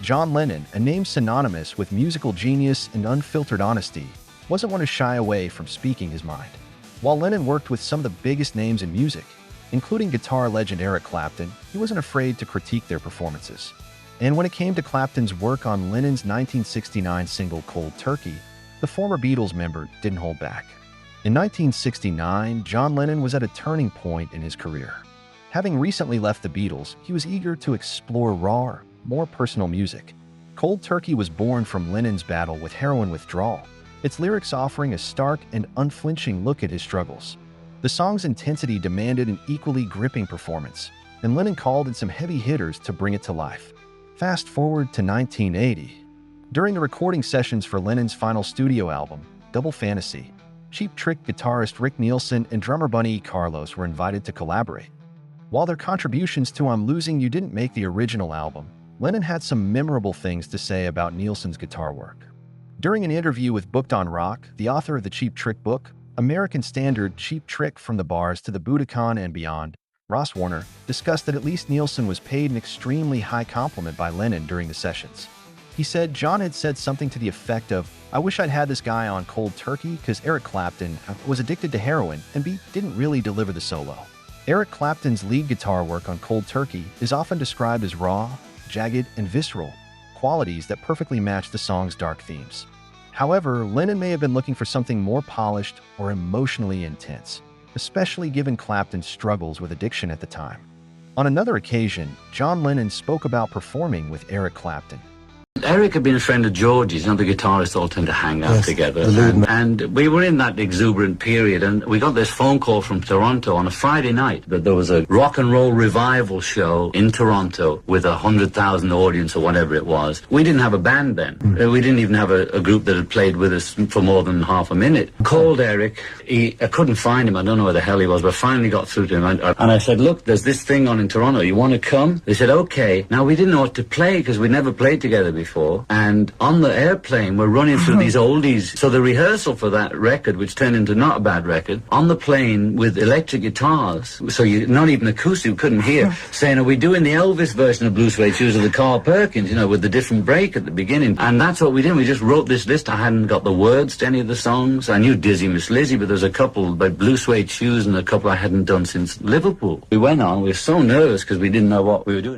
John Lennon, a name synonymous with musical genius and unfiltered honesty, wasn't one to shy away from speaking his mind. While Lennon worked with some of the biggest names in music, including guitar legend Eric Clapton, he wasn't afraid to critique their performances. And when it came to Clapton's work on Lennon's 1969 single Cold Turkey, the former Beatles member didn't hold back. In 1969, John Lennon was at a turning point in his career. Having recently left the Beatles, he was eager to explore raw, more personal music. Cold Turkey was born from Lennon's battle with heroin withdrawal, its lyrics offering a stark and unflinching look at his struggles. The song's intensity demanded an equally gripping performance, and Lennon called in some heavy hitters to bring it to life. Fast forward to 1980. During the recording sessions for Lennon's final studio album, Double Fantasy, Cheap Trick guitarist Rick Nielsen and drummer Bunny Carlos were invited to collaborate. While their contributions to I'm Losing You didn't make the original album, Lennon had some memorable things to say about Nielsen's guitar work. During an interview with Booked on Rock, the author of the Cheap Trick book, American Standard Cheap Trick from the Bars to the Budokan and Beyond, Ross Warner, discussed that at least Nielsen was paid an extremely high compliment by Lennon during the sessions. He said John had said something to the effect of, "I wish I'd had this guy on Cold Turkey because Eric Clapton was addicted to heroin and didn't really deliver the solo." Eric Clapton's lead guitar work on Cold Turkey is often described as raw, jagged, and visceral, qualities that perfectly match the song's dark themes. However, Lennon may have been looking for something more polished or emotionally intense, especially given Clapton's struggles with addiction at the time. On another occasion, John Lennon spoke about performing with Eric Clapton. Eric had been a friend of George's, the guitarists all tend to hang out together. And we were in that exuberant period, and we got this phone call from Toronto on a Friday night that there was a rock and roll revival show in Toronto with 100,000 audience or whatever it was. We didn't have a band then. We didn't even have a group that had played with us for more than half a minute. Called Eric. I couldn't find him. I don't know where the hell he was, but finally got through to him. And I said, "Look, there's this thing on in Toronto. You want to come?" They said, "Okay." Now, we didn't know what to play because we'd never played together before. And on the airplane, we're running through these oldies. So the rehearsal for that record, which turned into not a bad record, on the plane with electric guitars, so you not even acoustic, you couldn't hear, saying, "Are we doing the Elvis version of Blue Suede Shoes or the Carl Perkins, with the different break at the beginning?" And that's what we did. We just wrote this list. I hadn't got the words to any of the songs. I knew Dizzy Miss Lizzy, but there's a couple by Blue Suede Shoes and a couple I hadn't done since Liverpool. We went on. We were so nervous because we didn't know what we were doing.